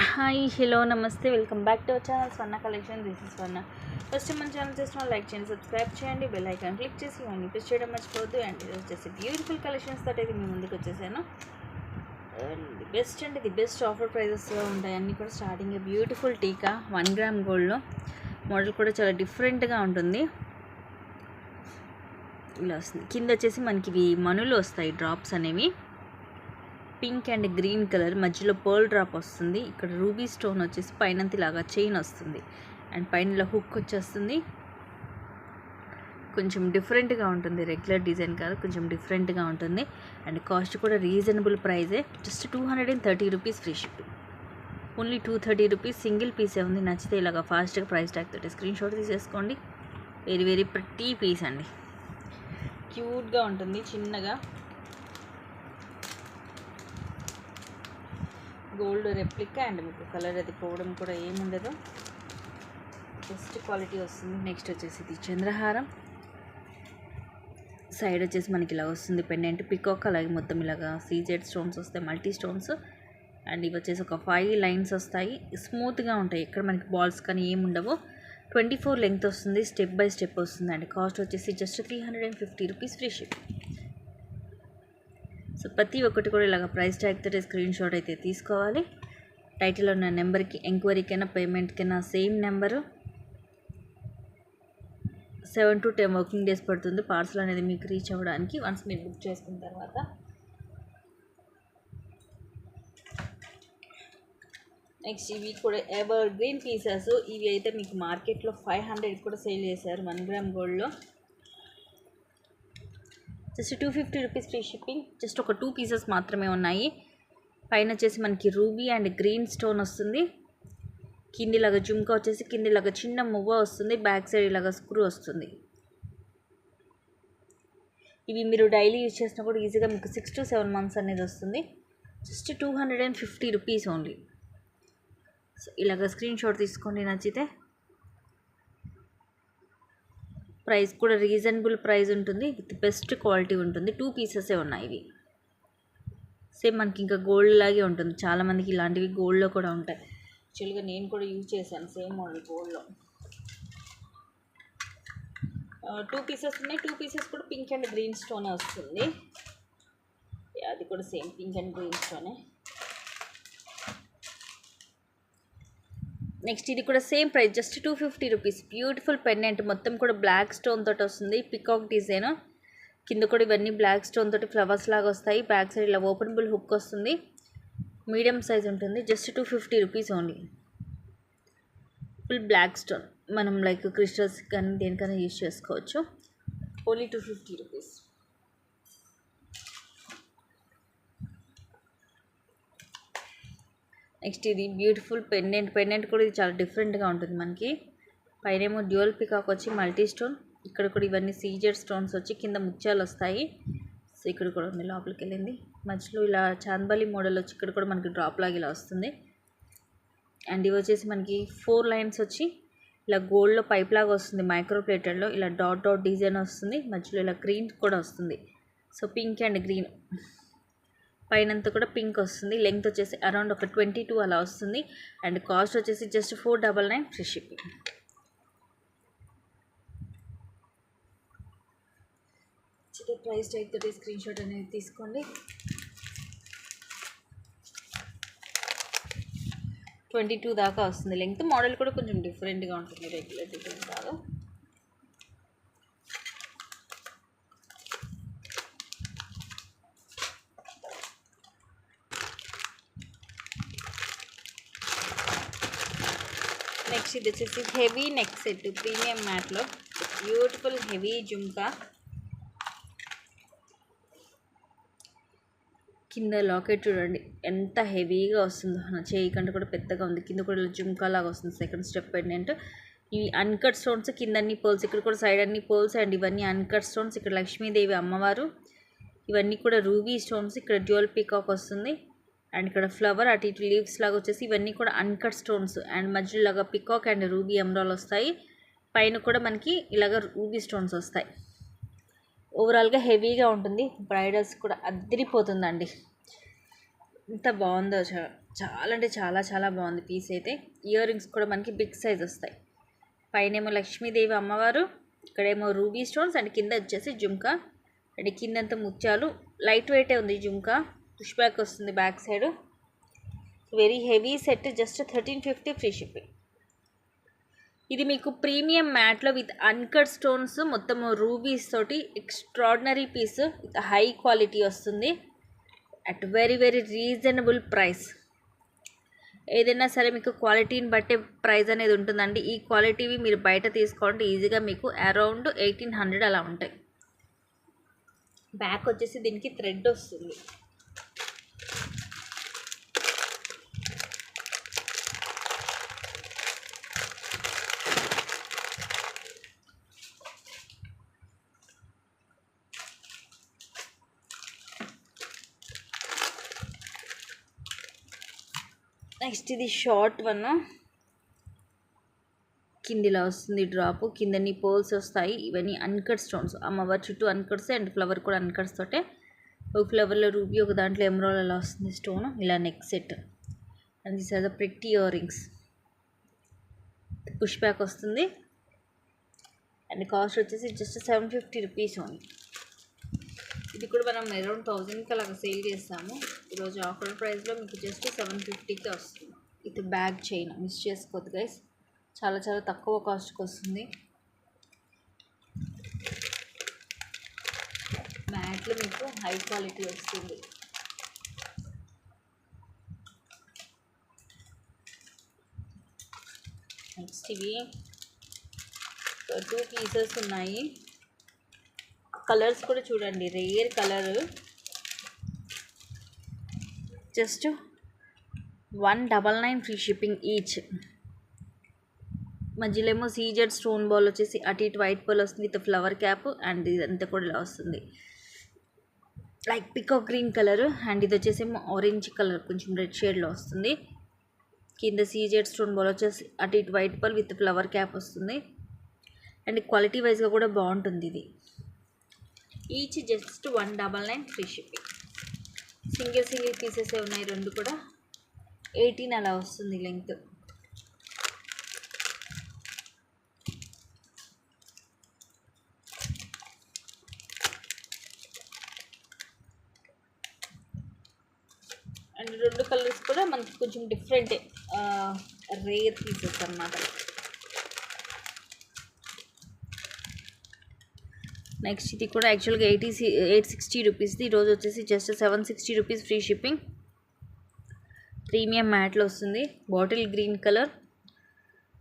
Hi hello నమస్తే welcome back to our channel Swarna collection. This is Swarna. First మన channel చేసిన like చేయండి, subscribe చేయండి, bell icon click చేసి ఇవన్నీ ప్రెస్ చేయడం మర్చిపోవద్దు. అండ్ ఇది వచ్చేసి బ్యూటిఫుల్ కలెక్షన్స్ తోటి అయితే మీ ముందుకు వచ్చేసాను. ది బెస్ట్ అండి, ది బెస్ట్ ఆఫర్ ప్రైజెస్ ఉంటాయి అన్నీ కూడా. స్టార్టింగ్ బ్యూటిఫుల్ టీకా 1 గ్రామ్ గోల్డ్లో మోడల్ కూడా చాలా డిఫరెంట్గా ఉంటుంది. ఇలా వస్తుంది. కింద వచ్చేసి మనకి ఇవి మనులు వస్తాయి, డ్రాప్స్ అనేవి పింక్ అండ్ గ్రీన్ కలర్, మధ్యలో పర్ల్ డ్రాప్ వస్తుంది. ఇక్కడ రూబీ స్టోన్ వచ్చేసి పైనంత ఇలాగా చైన్ వస్తుంది అండ్ పైన ఇలా హుక్ వచ్చేస్తుంది. కొంచెం డిఫరెంట్గా ఉంటుంది, రెగ్యులర్ డిజైన్ కాదు, కొంచెం డిఫరెంట్గా ఉంటుంది. అండ్ కాస్ట్ కూడా రీజనబుల్ ప్రైజే, just 230 rupees free shipping. Only 230 rupees single పీసే ఉంది. నచ్చితే ఇలాగా ఫాస్ట్గా ప్రైస్ ట్యాగ్ తోటి స్క్రీన్ షాట్ తీసేసుకోండి. వెరీ వెరీ ప్రతి పీస్ అండి, క్యూట్గా ఉంటుంది. చిన్నగా గోల్డ్ రెప్లికా అండ్ మీకు కలర్ అది పోవడం కూడా ఏముండదు, బెస్ట్ క్వాలిటీ వస్తుంది. నెక్స్ట్ వచ్చేసి ఇది చంద్రహారం. సైడ్ వచ్చేసి మనకి ఇలా వస్తుంది పెండెంట్ పికాక్, అలాగే మొత్తం ఇలాగా సీజెడ్ స్టోన్స్ వస్తాయి, మల్టీ స్టోన్స్. అండ్ ఇవి వచ్చేసి ఒక 5 లైన్స్ వస్తాయి, స్మూత్గా ఉంటాయి, ఇక్కడ మనకి బాల్స్ కానీ ఏముండవు. 24 లెంగ్త్ వస్తుంది, స్టెప్ బై స్టెప్ వస్తుంది. అండ్ కాస్ట్ వచ్చేసి just 350 rupees free ship. So ప్రతి ఒక్కటి కూడా ఇలాగ ప్రైస్ ట్యాగ్ తోటి స్క్రీన్ షాట్ అయితే తీసుకోవాలి. టైటిల్లో ఉన్న నెంబర్కి ఎంక్వైరీకైనా పేమెంట్కైనా same number. 7 to 10 working days పడుతుంది పార్సల్ అనేది మీకు రీచ్ అవ్వడానికి, వన్స్ మీరు బుక్ చేసుకున్న తర్వాత. నెక్స్ట్ ఇవి కూడా ఎవర్ గ్రీన్ పీసెస్. ఇవి అయితే మీకు మార్కెట్లో 500 కూడా సేల్ చేశారు 1 గ్రామ్ గోల్డ్లో. Just 250 rupees free shipping. Just ఒక 2 పీసెస్ మాత్రమే ఉన్నాయి. పైన వచ్చేసి మనకి రూబీ అండ్ గ్రీన్ స్టోన్ వస్తుంది. కిందిలాగా జుమ్కా వచ్చేసి కిందిలాగా చిన్న మువ్వ వస్తుంది, బ్యాక్ సైడ్ ఇలాగా స్క్రూ వస్తుంది. ఇవి మీరు డైలీ యూజ్ చేసినా కూడా ఈజీగా మీకు 6 to 7 months అనేది వస్తుంది. Just 250 rupees only. సో ఇలాగ స్క్రీన్ షాట్ తీసుకోండి నచ్చితే. ప్రైస్ కూడా రీజనబుల్ ప్రైస్ ఉంటుంది, విత్ బెస్ట్ క్వాలిటీ ఉంటుంది. 2 పీసెసే ఉన్నాయి ఇవి. సేమ్ మనకి ఇంకా గోల్డ్ లాగే ఉంటుంది. చాలామందికి ఇలాంటివి గోల్డ్లో కూడా ఉంటాయి. యాక్చువల్గా నేను కూడా యూజ్ చేశాను సేమ్ మోడల్ గోల్డ్లో. 2 పీసెస్ ఉన్నాయి. 2 పీసెస్ కూడా పింక్ అండ్ గ్రీన్ స్టోనే వస్తుంది. అది కూడా సేమ్ పింక్ అండ్ గ్రీన్ స్టోనే. నెక్స్ట్ ఇది కూడా same price, just 250 rupees. Beautiful pendant, మొత్తం కూడా బ్లాక్ స్టోన్ తోటి వస్తుంది, పికాక్ డిజైన్. కింద కూడా ఇవన్నీ బ్లాక్ స్టోన్ తోటి ఫ్లవర్స్ లాగా వస్తాయి. బ్యాక్ సైడ్ ఇలా ఓపెనబుల్ హుక్ వస్తుంది, మీడియం సైజ్ ఉంటుంది. Just 250 rupees only. Full black stone, మనం లైక్ క్రిస్టల్స్ కానీ దేనికైనా యూజ్ చేసుకోవచ్చు. Only 250 rupees. నెక్స్ట్ ఇది బ్యూటిఫుల్ పెండెంట్ కూడా ఇది చాలా డిఫరెంట్గా ఉంటుంది. మనకి పైనేమో డ్యూయల్ పికాక్ వచ్చి మల్టీ స్టోన్, ఇక్కడ కూడా ఇవన్నీ సీజెడ్ స్టోన్స్ వచ్చి కింద ముత్యాలు వస్తాయి. సో ఇక్కడ కూడా ఉంది, లోపలికి వెళ్ళింది. మధ్యలో ఇలా చాందబలి మోడల్ వచ్చి ఇక్కడ కూడా మనకి డ్రాప్ లాగా ఇలా వస్తుంది. అండ్ ఇవి వచ్చేసి మనకి 4 లైన్స్ వచ్చి ఇలా గోల్డ్లో పైప్ లాగా వస్తుంది, మైక్రో ప్లేటెడ్లో ఇలా డాట్ డాట్ డిజైన్ వస్తుంది. మధ్యలో ఇలా గ్రీన్ కూడా వస్తుంది. సో పింక్ అండ్ గ్రీన్, పైనంతా కూడా పింక్ వస్తుంది. లెంగ్త్ వచ్చేసి అరౌండ్ ఒక 22 అలా వస్తుంది. అండ్ కాస్ట్ వచ్చేసి just 499 free shipping. Price tag తోటి స్క్రీన్ షాట్ అనేది తీసుకోండి. 22 దాకా వస్తుంది లెంగ్త్. మోడల్ కూడా కొంచెం డిఫరెంట్గా ఉంటుంది, రెగ్యులర్ డిజైన్ కాదు. నెక్స్ట్ ఇది వచ్చేసి హెవీ నెక్ సెట్, ప్రీమియం మ్యాట్లో బ్యూటిఫుల్ హెవీ జుమ్కా. కింద లాకెట్ చూడండి ఎంత హెవీగా వస్తుందో, నా చేయి కంటే కూడా పెద్దగా ఉంది. కింద కూడా జుమ్కా లాగా వస్తుంది, సెకండ్ స్టెప్ పెండెంట్. ఇవి అన్కట్ స్టోన్స్, కింద అన్ని పోల్స్, ఇక్కడ కూడా సైడ్ అన్ని పోల్స్. అండ్ ఇవన్నీ అన్కట్ స్టోన్స్. ఇక్కడ లక్ష్మీదేవి అమ్మవారు, ఇవన్నీ కూడా రూబీ స్టోన్స్. ఇక్కడ డ్యూయల్ పీకాక్ వస్తుంది. అండ్ ఇక్కడ ఫ్లవర్ అటు ఇటు లీవ్స్ లాగా వచ్చేసి ఇవన్నీ కూడా అన్కట్ స్టోన్స్. అండ్ మధ్యలో ఇలాగా పికాక్ అండ్ రూబీ ఎమరాల్ వస్తాయి. పైన కూడా మనకి ఇలాగ రూబీ స్టోన్స్ వస్తాయి. ఓవరాల్గా హెవీగా ఉంటుంది, బ్రైడల్స్ కూడా అదిరిపోతుందండి. ఎంత బాగుందో చాలా అంటే చాలా చాలా బాగుంది పీస్ అయితే. ఇయర్ రింగ్స్ కూడా మనకి బిగ్ సైజ్ వస్తాయి. పైనేమో లక్ష్మీదేవి అమ్మవారు, ఇక్కడేమో రూబీ స్టోన్స్ అండ్ కింద వచ్చేసి జుమ్కా అండ్ కిందంతా ముత్యాలు. లైట్ వెయిటే ఉంది జుమ్కా. పుష్ బ్యాక్ వస్తుంది back side. Very heavy set, just 1350 free shipping. ఇది మీకు ప్రీమియం మ్యాట్లో విత్ అన్కట్ స్టోన్స్, మొత్తం రూబీస్ తోటి extraordinary piece with high quality వస్తుంది at very very reasonable price. ఏదైనా సరే మీకు క్వాలిటీని బట్టే ప్రైస్ అనేది ఉంటుందండి. ఈ క్వాలిటీవి మీరు బయట తీసుకోవాలంటే ఈజీగా మీకు అరౌండ్ 1800 అలా ఉంటాయి. బ్యాక్ వచ్చేసి దీనికి థ్రెడ్ వస్తుంది. నెక్స్ట్ ఇది షార్ట్ వన్, కిందిలా వస్తుంది డ్రాప్, కిందని పోల్స్ వస్తాయి. ఇవన్నీ అన్కట్ స్టోన్స్, అమ్మవారి చుట్టూ అన్కట్స్ అండ్ ఫ్లవర్ కూడా అన్కట్స్ తోటే. ఒక ఫ్లవర్లో రూబీ, ఒక దాంట్లో ఎమరాల్డ్ అలా వస్తుంది స్టోన్. ఇలా neck set and this are the pretty earrings. Push back వస్తుంది అండ్ కాస్ట్ వచ్చేసి జస్ట్ 750 రూపీస్ ఓన్లీ. ఇది కూడా మనం అరౌండ్ 1000కి అలాగ సేల్ చేస్తాము. ఈరోజు ఆఫర్ ప్రైస్లో మీకు జస్ట్ 750కి వస్తుంది. ఇది బ్యాగ్ చైన్, మిస్ చేసుకోవద్దు గైస్, చాలా చాలా తక్కువ కాస్ట్కి వస్తుంది. మ్యాట్లో మీకు హై క్వాలిటీ వస్తుంది. నెక్స్ట్ ఇవి 2 పీసెస్ ఉన్నాయి. కలర్స్ కూడా చూడండి, rare colour. Just 199 free shipping each. మధ్యలో ఏమో సీజెడ్ స్టోన్ బాల్ వచ్చేసి అటు ఇటు వైట్ బాల్ వస్తుంది విత్ ఫ్లవర్ క్యాప్ అండ్ ఇదంతా కూడా ఇలా వస్తుంది like peacock green colour. And ఇది వచ్చేసేమో ఆరెంజ్ కలర్, కొంచెం రెడ్ షేడ్లో వస్తుంది. కింద సీజెడ్ స్టోన్ బాల్ వచ్చేసి అటు ఇటు white ball with flower cap వస్తుంది. అండ్ క్వాలిటీ వైజ్గా కూడా బాగుంటుంది ఇది. Each just 199 free shipping. Single single pieces ఉన్నాయి, రెండు కూడా 18 అలా వస్తుంది లెంగ్త్. అండ్ రెండు కలర్స్ కూడా మనకి కొంచెం డిఫరెంట్ రేర్ పీసెస్ అన్నమాట. నెక్స్ట్ ఇది కూడా యాక్చువల్గా 860 రూపీస్ది, ఈరోజు వచ్చేసి just 760 rupees free shipping. Premium మ్యాట్లో వస్తుంది. బాటిల్ గ్రీన్ కలర్,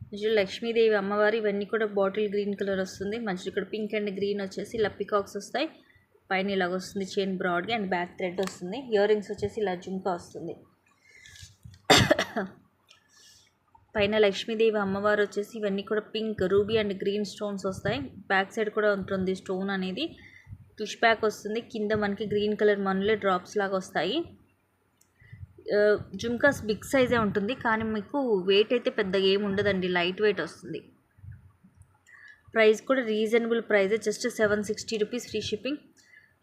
మధ్యలో లక్ష్మీదేవి అమ్మవారి, ఇవన్నీ కూడా బాటిల్ గ్రీన్ కలర్ వస్తుంది. మధ్యలో ఇక్కడ పింక్ అండ్ గ్రీన్ వచ్చేసి ఇలా పికాక్స్ వస్తాయి. పైన ఇలాగ వస్తుంది చైన్ బ్రాడ్గా అండ్ బ్యాక్ థ్రెడ్ వస్తుంది. ఇయర్ రింగ్స్ వచ్చేసి ఇలా జుంకా వస్తుంది. పైన లక్ష్మీదేవి అమ్మవారు వచ్చేసి ఇవన్నీ కూడా pink, ruby and green stones వస్తాయి. బ్యాక్ సైడ్ కూడా ఉంటుంది స్టోన్ అనేది. పుష్ బ్యాక్ వస్తుంది. కింద మనకి గ్రీన్ కలర్ మనలో డ్రాప్స్ లాగా వస్తాయి. జుమ్కాస్ బిగ్ సైజే ఉంటుంది, కానీ మీకు వెయిట్ అయితే పెద్దగా ఏమి ఉండదండి, లైట్ వెయిట్ వస్తుంది. ప్రైస్ కూడా రీజనబుల్ ప్రైజే, జస్ట్ 760 రూపీస్ ఫ్రీ షిప్పింగ్.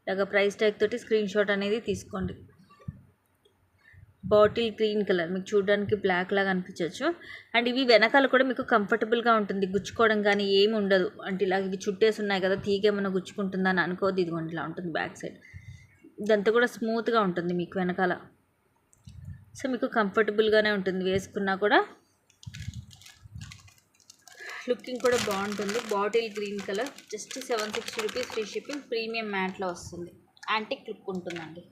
ఇలాగ ప్రైస్ ట్యాగ్ తోటి స్క్రీన్ షాట్ అనేది తీసుకోండి. బాటిల్ గ్రీన్ కలర్, మీకు చూడడానికి బ్లాక్ లాగా అనిపించవచ్చు. అండ్ ఇవి వెనకాల కూడా మీకు కంఫర్టబుల్గా ఉంటుంది, గుచ్చుకోవడం కానీ ఏమి ఉండదు. అంటే ఇలా ఇవి చుట్టేసి ఉన్నాయి కదా, తీగేమన్నా గుచ్చుకుంటుందా అని అనుకోవద్దు. ఇదిగోండి ఇలా ఉంటుంది బ్యాక్ సైడ్. ఇదంతా కూడా స్మూత్గా ఉంటుంది మీకు వెనకాల. సో మీకు కంఫర్టబుల్గానే ఉంటుంది, వేసుకున్నా కూడా లుకింగ్ కూడా బాగుంటుంది. Bottle green colour, just 760 rupees free shipping. Premium మ్యాట్లో వస్తుంది, యాంటిక్ లుక్ ఉంటుందండి.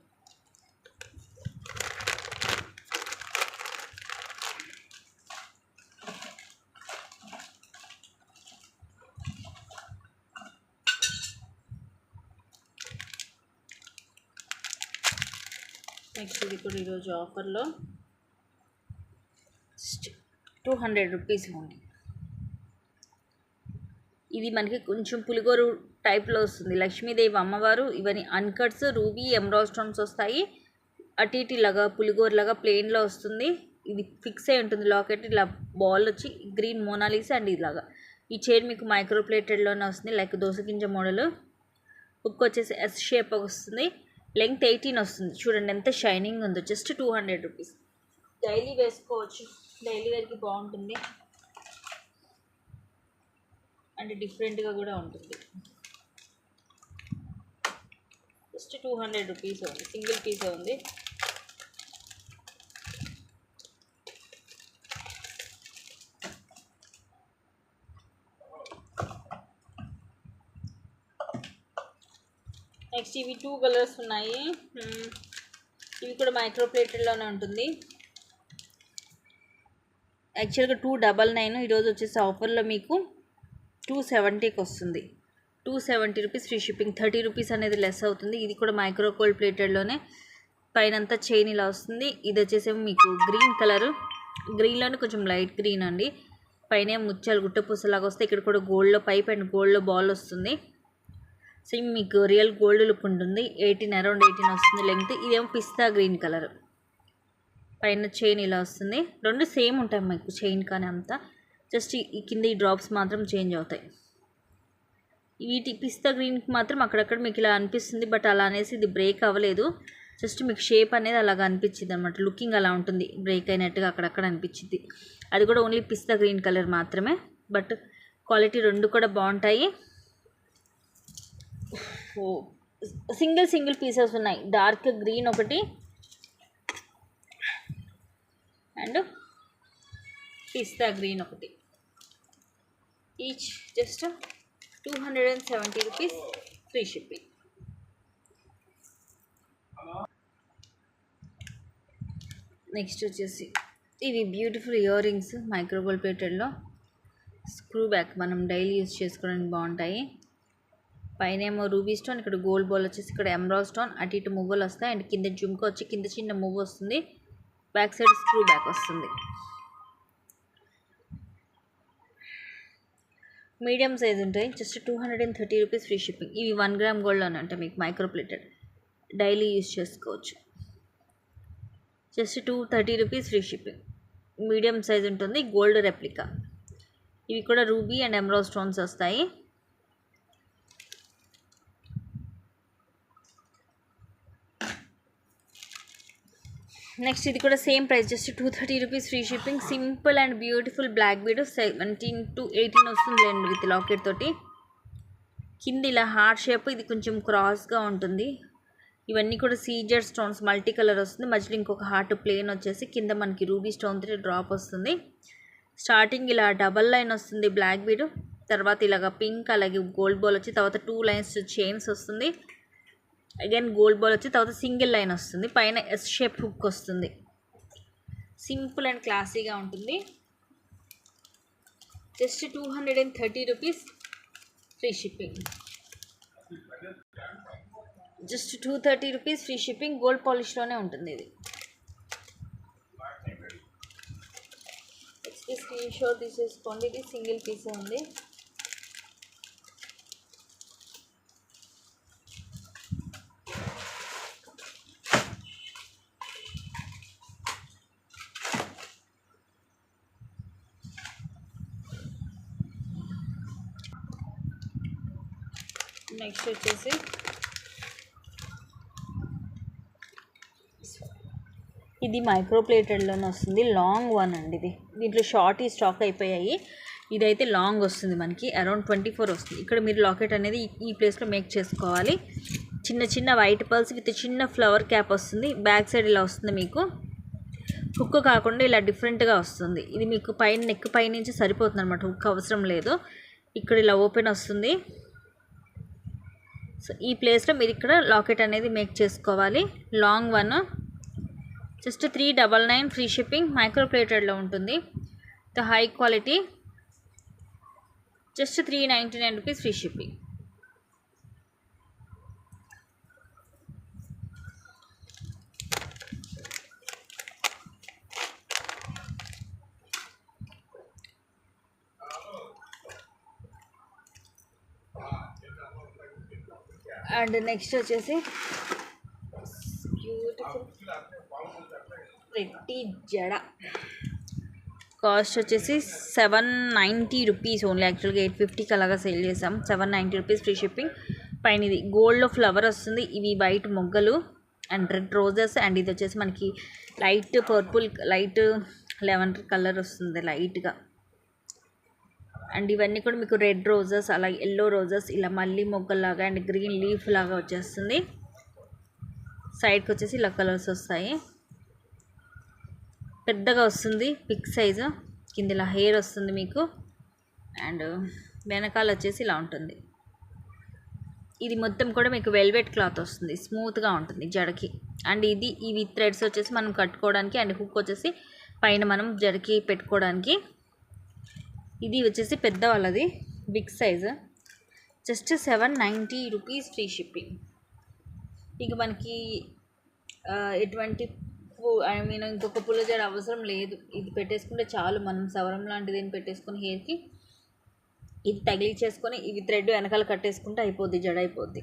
నెక్స్ట్ ఇది కూడా ఈరోజు ఆఫర్లో 200 రూపీస్ ఉంది. ఇది మనకి కొంచెం పులిగోరు టైప్లో వస్తుంది. లక్ష్మీదేవి అమ్మవారు, ఇవన్నీ అన్కట్స్, రూబీ ఎమరాల్డ్ స్టోన్స్ వస్తాయి. అటు ఇటు ఇలాగా పులిగోరులాగా ప్లెయిన్లో వస్తుంది. ఇది ఫిక్స్ అయి ఉంటుంది లాకెట్. ఇలా బాల్ వచ్చి గ్రీన్ మోనాలిసా అండ్ ఇలాగా. ఈ చైన్ మీకు మైక్రో ప్లేటెడ్లోనే వస్తుంది, లైక్ దోసగింజ మోడల్. హుక్ వచ్చేసి ఎస్ షేప్ వస్తుంది. లెంగ్త్ 18 వస్తుంది. చూడండి ఎంత షైనింగ్ ఉందో. Just 200 rupees. డైలీ వేసుకోవచ్చు, డైలీ వేర్కి బాగుంటుంది అంటే డిఫరెంట్గా కూడా ఉంటుంది. జస్ట్ 200 రూపీస్ ఉంది, సింగిల్ పీస్ ఉంది. నెక్స్ట్ ఇవి 2 కలర్స్ ఉన్నాయి. ఇవి కూడా మైక్రో ప్లేటెడ్లోనే ఉంటుంది. యాక్చువల్గా 299, ఈరోజు వచ్చేసి ఆఫర్లో మీకు 270కి వస్తుంది. 270 రూపీస్ ఫ్రీ షిప్పింగ్, 30 రూపీస్ అనేది లెస్ అవుతుంది. ఇది కూడా మైక్రో గోల్డ్ ప్లేటెడ్లోనే, పైనంతా చైన్ ఇలా వస్తుంది. ఇది వచ్చేసేమో మీకు గ్రీన్ కలర్, గ్రీన్లోనే కొంచెం లైట్ గ్రీన్ అండి. పైన ముత్యాలు గుట్ట పూసలాగా వస్తాయి. ఇక్కడ కూడా గోల్డ్లో పైప్ అండ్ గోల్డ్లో బాల్ వస్తుంది. సేమ్ మీకు రియల్ గోల్డ్ లుక్ ఉంటుంది. అరౌండ్ 18 వస్తుంది లెంగ్త్. ఇదేమో పిస్తా గ్రీన్ కలర్, పైన చైన్ ఇలా వస్తుంది. రెండు సేమ్ ఉంటాయి మీకు చైన్, కానీ అంతా జస్ట్ ఈ కింద ఈ డ్రాప్స్ మాత్రం చేంజ్ అవుతాయి. వీటి పిస్తా గ్రీన్కి మాత్రం అక్కడక్కడ మీకు ఇలా అనిపిస్తుంది, బట్ అలా అనేసి ఇది బ్రేక్ అవ్వలేదు. జస్ట్ మీకు షేప్ అనేది అలాగా అనిపించింది అనమాట, లుకింగ్ అలా ఉంటుంది, బ్రేక్ అయినట్టుగా అక్కడక్కడ అనిపించింది. అది కూడా ఓన్లీ పిస్తా గ్రీన్ కలర్ మాత్రమే, బట్ క్వాలిటీ రెండు కూడా బాగుంటాయి. సింగిల్ పీసెస్ ఉన్నాయి. డార్క్ గ్రీన్ ఒకటి అండ్ పిస్తా గ్రీన్ ఒకటి, each just 270 rupees free shipping. Next వచ్చేసి ఇవి beautiful earrings micro gold ప్లేటెడ్లో, స్క్రూ బ్యాక్, మనం డైలీ యూజ్ చేసుకోవడానికి బాగుంటాయి. పైన ఏమో రూబీ స్టోన్, ఇక్కడ గోల్డ్ బాల్ వచ్చేసి ఇక్కడ ఎమరాల్డ్ స్టోన్, అటు ఇటు మువ్వలు వస్తాయి. అండ్ కింద జుమ్కా వచ్చి కింద చిన్న మువ్వ వస్తుంది, బ్యాక్ సైడ్ స్క్రూ బ్యాక్ వస్తుంది. మీడియం సైజ్ ఉంటాయి. Just 230 rupees free shipping. ఇవి 1 గ్రామ్ గోల్డ్లోనే ఉంటాయి మీకు, మైక్రో ప్లేటెడ్, డైలీ యూజ్ చేసుకోవచ్చు. Just 230 rupees free shipping. Medium size ఉంటుంది, గోల్డ్ రెప్లికా. ఇవి కూడా రూబీ అండ్ ఎమరాల్డ్ స్టోన్స్ వస్తాయి. నెక్స్ట్ ఇది కూడా same price, just 230 rupees free shipping. Simple and beautiful black bead 17 to 18 వస్తుంది లేండి, విత్ లాకెట్ తోటి. కింద ఇలా హార్ట్ షేప్, ఇది కొంచెం క్రాస్గా ఉంటుంది. ఇవన్నీ కూడా సీజర్ స్టోన్స్, మల్టీ కలర్ వస్తుంది. మధ్యలో ఇంకొక హార్ట్ ప్లేన్ వచ్చేసి కింద మనకి రూబీ స్టోన్ తోటి డ్రాప్ వస్తుంది. స్టార్టింగ్ ఇలా డబల్ లైన్ వస్తుంది బ్లాక్ బీడ్, తర్వాత ఇలాగ పింక్, అలాగే గోల్డ్ బాల్ వచ్చి, తర్వాత 2 లైన్స్ చైన్స్ వస్తుంది. అగైన్ గోల్డ్ బాల్ వచ్చి, తర్వాత సింగిల్ లైన్ వస్తుంది. పైన ఎస్ షేప్ హుక్ వస్తుంది. సింపుల్ అండ్ క్లాసీగా ఉంటుంది. Just 230 rupees free shipping. Just 230 rupees free shipping. Gold పాలిష్లోనే ఉంటుంది ఇది. స్క్రీన్ షాట్ తీసేసుకోండి, ఇది సింగిల్ పీసే ఉంది. నెక్స్ట్ వచ్చేసి ఇది మైక్రో ప్లేటెడ్లోనే వస్తుంది, లాంగ్ వన్ అండి. ఇది దీంట్లో షార్ట్ ఈ స్టాక్ అయిపోయాయి, ఇదైతే లాంగ్ వస్తుంది మనకి, అరౌండ్ 24 వస్తుంది. ఇక్కడ మీరు లాకెట్ అనేది ఈ ప్లేస్లో మేక్ చేసుకోవాలి. చిన్న చిన్న వైట్ పర్ల్స్ విత్ చిన్న ఫ్లవర్ క్యాప్ వస్తుంది. బ్యాక్ సైడ్ ఇలా వస్తుంది మీకు, హుక్ కాకుండా ఇలా డిఫరెంట్గా వస్తుంది. ఇది మీకు పైన నెక్ పై నుంచి సరిపోతుంది అనమాట, హుక్ అవసరం లేదు. ఇక్కడ ఇలా ఓపెన్ వస్తుంది. సో ఈ ప్లేస్లో మీరు ఇక్కడ లాకెట్ అనేది మేక్ చేసుకోవాలి. Long one, just 399 free shipping. Micro ప్లేటెడ్లో ఉంటుంది, the high quality. Just 399 rupees free shipping. And next వచ్చేసి బ్యూటిఫుల్ రెడ్డి జడ, కాస్ట్ వచ్చేసి 790 రూపీస్ ఓన్లీ. యాక్చువల్గా 850కి అలాగా సేల్ చేసాం. 790 రూపీస్ ఫ్రీ షిప్పింగ్. పైన ఇది గోల్డ్లో ఫ్లవర్ వస్తుంది. ఇవి వైట్ మొగ్గలు, అండ్ రెడ్ రోజెస్. అండ్ ఇది వచ్చేసి మనకి light purple, light lavender colour వస్తుంది లైట్గా. అండ్ ఇవన్నీ కూడా మీకు రెడ్ రోజెస్, అలాగే ఎల్లో రోజెస్, ఇలా మళ్ళీ మొగ్గల్లాగా అండ్ గ్రీన్ లీఫ్ లాగా వచ్చేస్తుంది. సైడ్కి వచ్చేసి ఇలా కలర్స్ వస్తాయి. పెద్దగా వస్తుంది, బిగ్ సైజు. కింద ఇలా హెయిర్ వస్తుంది మీకు. అండ్ వెనకాల వచ్చేసి ఇలా ఉంటుంది. ఇది మొత్తం కూడా మీకు వెల్వెట్ క్లాత్ వస్తుంది, స్మూత్గా ఉంటుంది జడకి. అండ్ ఇవి థ్రెడ్స్ వచ్చేసి మనం కట్టుకోవడానికి, అండ్ హుక్ వచ్చేసి పైన మనం జడకి పెట్టుకోవడానికి. ఇది వచ్చేసి పెద్ద వాళ్ళది, big size. Just 790 rupees free shipping. ఇక మనకి ఎటువంటి ఇంకొక పుల్ల జడ అవసరం లేదు. ఇది పెట్టేసుకుంటే చాలు. మనం సవరం లాంటిది ఏం పెట్టేసుకొని హెయిర్కి ఇది తగిలించేసుకొని ఇవి థ్రెడ్ వెనకాల కట్టేసుకుంటే అయిపోద్ది, జడ అయిపోద్ది.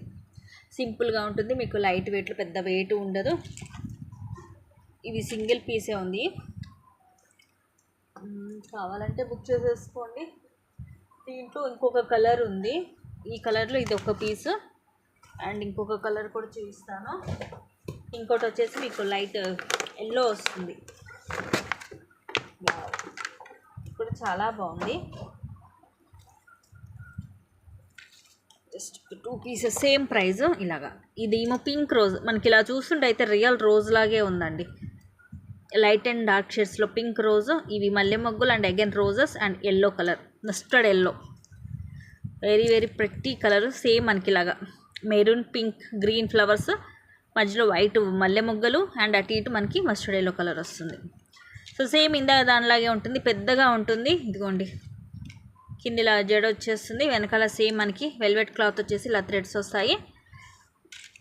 సింపుల్గా ఉంటుంది, మీకు లైట్ వెయిట్లో పెద్ద వెయిట్ ఉండదు. ఇది సింగిల్ పీసే ఉంది. కావాలంటే బుక్ చేసేసుకోండి. దీంట్లో ఇంకొక కలర్ ఉంది. ఈ కలర్లో ఇది ఒక పీసు, అండ్ ఇంకొక కలర్ కూడా చూపిస్తాను. ఇంకోటి వచ్చేసి మీకు లైట్ ఎల్లో వస్తుంది. ఇప్పుడు చాలా బాగుంది. Just 2 pieces, same price. ఇలాగా ఇదేమో పింక్ రోజ్. మనకి ఇలా చూస్తుంటే అయితే రియల్ రోజ్ లాగే ఉందండి. లైట్ అండ్ డార్క్ షేడ్స్లో పింక్ రోజ్. ఇవి మల్లె మొగ్గులు and again roses and yellow colour, mustard yellow. Very very pretty colour. Same మనకి ఇలాగా మెరూన్, పింక్, గ్రీన్ ఫ్లవర్స్, మధ్యలో వైట్ మల్లె మొగ్గలు, అండ్ అటు ఇటు మనకి మస్టర్డ్ ఎల్లో కలర్ వస్తుంది. సో సేమ్ ఇందాక దానిలాగే ఉంటుంది, పెద్దగా ఉంటుంది. ఇదిగోండి, కింద ఇలా జడ వచ్చేస్తుంది, వెనకాల సేమ్ మనకి వెల్వెట్ క్లాత్ వచ్చేసి ఇలా థ్రెడ్స్ వస్తాయి.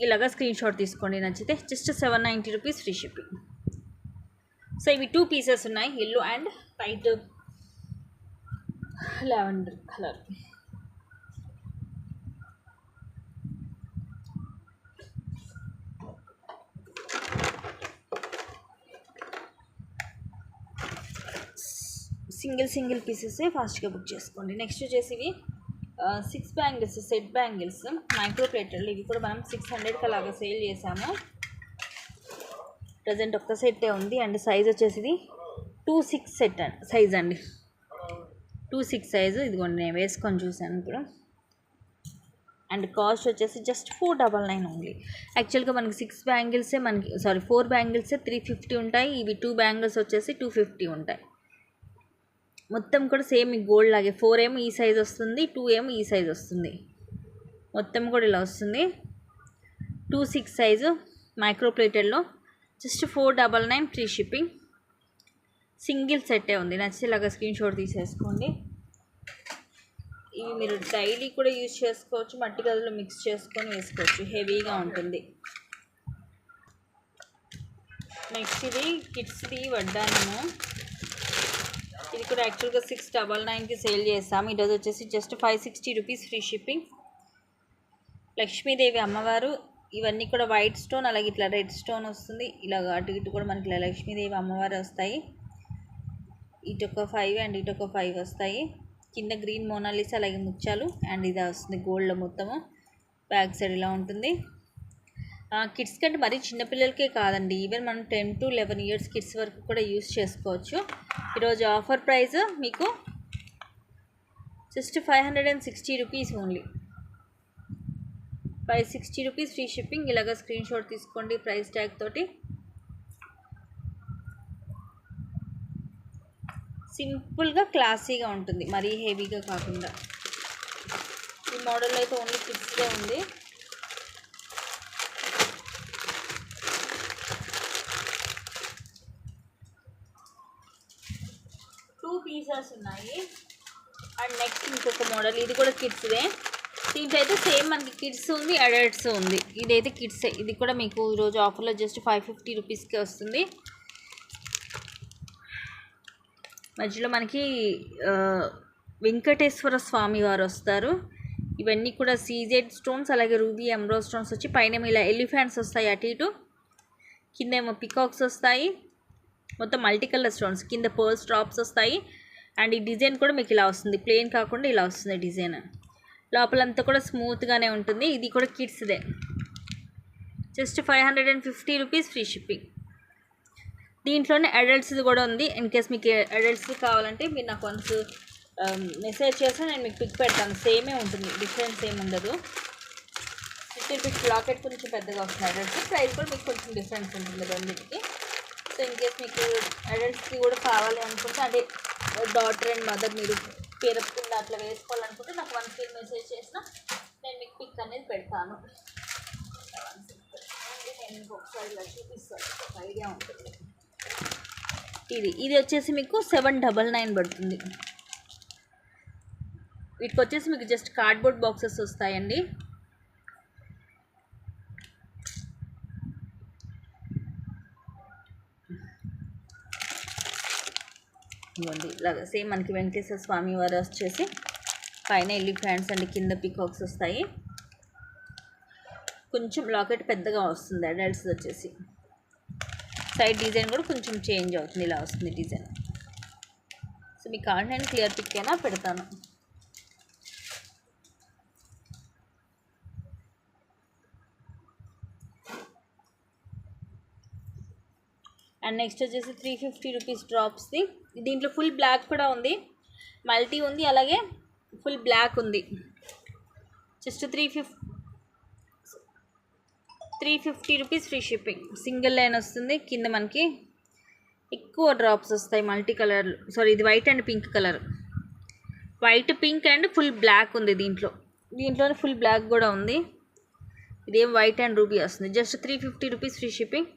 ఇలాగా స్క్రీన్ షాట్ తీసుకోండి నచ్చితే. Just 790 rupees free shipping. So ఇవి 2 పీసెస్ ఉన్నాయి, yellow and white lavender colour. Single పీసెసే ఫాస్ట్గా బుక్ చేసుకోండి. నెక్స్ట్ వచ్చేసి ఇవి 6 బ్యాంగిల్స్, సెట్ బ్యాంగిల్స్, మైక్రో ప్లేటర్లు. ఇవి కూడా మనం 600కి అలాగా సేల్ చేసాము. ప్రజెంట్ ఒక్క సెట్టే ఉంది. అండ్ సైజ్ వచ్చేసి ఇది 2/6 సెట్ సైజ్ అండి, 2/6 సైజు. ఇదిగోండి నేను వేసుకొని చూసాను ఇప్పుడు. అండ్ కాస్ట్ వచ్చేసి జస్ట్ 499 ఓన్లీ. యాక్చువల్గా మనకి 4 బ్యాంగిల్సే 350 ఉంటాయి. ఇవి 2 బ్యాంగిల్స్ వచ్చేసి 250 ఉంటాయి. మొత్తం కూడా సేమ్ ఈ గోల్డ్ లాగే. 4 ఏమో ఈ సైజ్ వస్తుంది, 2 ఏమో ఈ సైజ్ వస్తుంది. మొత్తం కూడా ఇలా వస్తుంది. 2/6 సైజు మైక్రో ప్లేటెడ్లో జస్ట్ 499 ఫ్రీ షిప్పింగ్. సింగిల్ సెట్టే ఉంది. నచ్చేలాగా స్క్రీన్ షాట్ తీసేసుకోండి. ఇవి మీరు డైలీ కూడా యూజ్ చేసుకోవచ్చు, మట్టి గదిలో మిక్స్ చేసుకొని వేసుకోవచ్చు, హెవీగా ఉంటుంది. నెక్స్ట్ ఇది కిడ్స్ది వడ్డానము. ఇది కూడా యాక్చువల్గా 699కి సేల్ చేస్తాము. ఈరోజు వచ్చేసి just 560 rupees free shipping. Lakshmidevi అమ్మవారు. ఇవన్నీ కూడా వైట్ స్టోన్, అలాగే ఇట్లా రెడ్ స్టోన్ వస్తుంది. ఇలాగ అటు ఇటు కూడా మనకి ఇలా లక్ష్మీదేవి అమ్మవారు వస్తాయి. ఇటు ఒక 5 అండ్ ఇటు ఒక 5 వస్తాయి. కింద గ్రీన్ మోనాలిసా, అలాగే ముత్యాలు, అండ్ ఇది వస్తుంది గోల్డ్లో మొత్తము. బ్యాక్ సైడ్ ఇలా ఉంటుంది. కిడ్స్ కంటే మరీ చిన్నపిల్లలకే కాదండి, ఈవెన్ మనం 10 to 11 ఇయర్స్ కిడ్స్ వరకు కూడా యూస్ చేసుకోవచ్చు. ఈరోజు ఆఫర్ ప్రైస్ మీకు just 560 rupees only. 560 rupees free shipping. ఇలాగ స్క్రీన్ షాట్ తీసుకోండి ప్రైస్ ట్యాగ్ తోటి. సింపుల్గా క్లాసీగా ఉంటుంది, మరీ హెవీగా కాకుండా. ఈ మోడల్ అయితే ఓన్లీ కిడ్స్దే ఉంది. పీసెస్ ఉన్నాయి. అండ్ నెక్స్ట్ ఇంకొక మోడల్, ఇది కూడా కిడ్స్దే. దీంట్లో అయితే సేమ్ మనకి కిడ్స్ ఉంది, అడల్ట్స్ ఉంది. ఇదైతే కిడ్సే. ఇది కూడా మీకు ఈరోజు ఆఫర్లో జస్ట్ 550 రూపీస్కి వస్తుంది. మధ్యలో మనకి వెంకటేశ్వర స్వామి వారు వస్తారు. ఇవన్నీ కూడా సీజెడ్ స్టోన్స్, అలాగే రూబీ ఎమరాల్డ్ స్టోన్స్ వచ్చి పైన ఇలా ఎలిఫెంట్స్ వస్తాయి అటు ఇటు, కింద ఏమో పికాక్స్ వస్తాయి. మొత్తం మల్టీ కలర్ స్టోన్స్, కింద పర్ల్స్ డ్రాప్స్ వస్తాయి. అండ్ ఈ డిజైన్ కూడా మీకు ఇలా వస్తుంది, ప్లెయిన్ కాకుండా ఇలా వస్తుంది డిజైన్. లోపలంతా కూడా స్మూత్గానే ఉంటుంది. ఇది కూడా కిడ్స్దే. Just 550 rupees free shipping. దీంట్లోనే అడల్ట్స్ది కూడా ఉంది. ఇన్ కేస్ మీకు అడల్ట్స్ది కావాలంటే మీరు నాకు వన్స్ మెసేజ్ చేస్తే నేను మీకు పిక్ పెడతాను. సేమే ఉంటుంది, డిఫరెన్స్ ఏమి ఉండదు. 50 రూపీస్ లాకెట్ కొంచెం పెద్దగా వస్తుంది అడల్ట్స్. ప్రైస్ కూడా మీకు కొంచెం డిఫరెన్స్ ఉంటుంది రెండింటికి. సో ఇన్ కేస్ మీకు అడల్ట్స్కి కూడా కావాలి అనుకుంటే, అంటే డాటర్ అండ్ మదర్ మీరు పేరు కింద అట్లా వేసుకోవాలనుకుంటే నాకు వన్స్ మీరు మెసేజ్ చేసిన నేను మీకు పిక్ అనేది పెడతాను. నేను మీకు ఒకసారి ఇలా చూపిస్తాను, ఒక ఐడియా ఉంటుంది. ఇది వచ్చేసి మీకు 799 పడుతుంది. వీటికి వచ్చేసి మీకు జస్ట్ కార్డ్బోర్డ్ బాక్సెస్ వస్తాయండి. ఇవ్వండి ఇలాగా సేమ్ మనకి వెంకటేశ్వర స్వామి వారు వచ్చేసి పైన ఎలిఫెంట్స్ అండ్ కింద పీకాక్స్ వస్తాయి. కొంచెం లాకెట్ పెద్దగా వస్తుంది అడల్ట్స్ వచ్చేసి. సైడ్ డిజైన్ కూడా కొంచెం చేంజ్ అవుతుంది, ఇలా వస్తుంది డిజైన్. సో మీకు కావాలి నేను క్లియర్ పిక్ అయినా పెడతాను. అండ్ నెక్స్ట్ వచ్చేసి 350 రూపీస్ డ్రాప్స్ది. దీంట్లో ఫుల్ బ్లాక్ కూడా ఉంది, మల్టీ ఉంది, అలాగే ఫుల్ బ్లాక్ ఉంది. Just 350 rupees free shipping. Single line వస్తుంది, కింద మనకి ఎక్కువ డ్రాప్స్ వస్తాయి మల్టీ కలర్. సారీ, ఇది white and pink colour. White, pink and full black ఉంది దీంట్లోనే ఫుల్ బ్లాక్ కూడా ఉంది. ఇదేం వైట్ అండ్ రూబీ వస్తుంది. Just 350 rupees free shipping.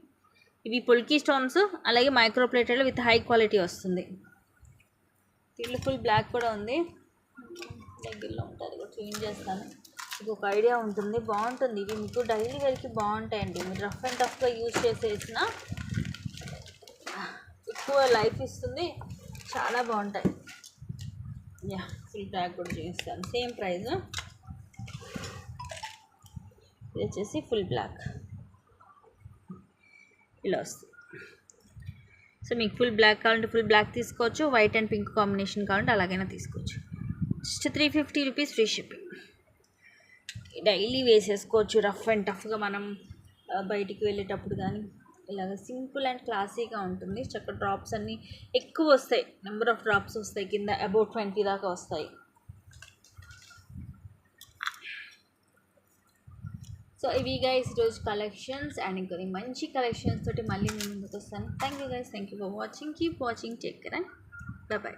ఇవి పొల్కీ స్టోన్స్, అలాగే micro plated with high quality వస్తుంది. దీంట్లో ఫుల్ బ్లాక్ కూడా ఉంది. దగ్గరలో ఉంటుంది, కూడా క్లీన్ చేస్తాను. మీకు ఒక ఐడియా ఉంటుంది, బాగుంటుంది. ఇవి మీకు డైలీ వేర్కి బాగుంటాయండి. మీరు రఫ్ అండ్ టఫ్గా యూజ్ చేసేసిన ఎక్కువ లైఫ్ ఇస్తుంది, చాలా బాగుంటాయి. యా, ఫుల్ బ్లాక్ కూడా చేస్తాను. Same price. ఇది వచ్చేసి ఫుల్ బ్లాక్ ఇలా వస్తుంది. సో మీకు ఫుల్ బ్లాక్ కావాలంటే ఫుల్ బ్లాక్ తీసుకోవచ్చు, వైట్ అండ్ పింక్ కాంబినేషన్ కావాలంటే అలాగైనా తీసుకోవచ్చు. Just 350 rupees free shipping. Daily వేసేసుకోవచ్చు రఫ్ అండ్ టఫ్గా మనం బయటికి వెళ్ళేటప్పుడు. కానీ ఇలాగ సింపుల్ అండ్ క్లాసీగా ఉంటుంది. చక్కగా డ్రాప్స్ అన్నీ ఎక్కువ వస్తాయి, నెంబర్ ఆఫ్ డ్రాప్స్ వస్తాయి, కింద అబౌట్ 20 దాకా వస్తాయి. సో ఇవి గైస్ ఈరోజు కలెక్షన్స్. అండ్ ఇంకొన్ని మంచి కలెక్షన్స్ తోటి మళ్ళీ నేను ముందుకు వస్తాను. Thank you guys, thank you for watching. Keep watching, take care and by by.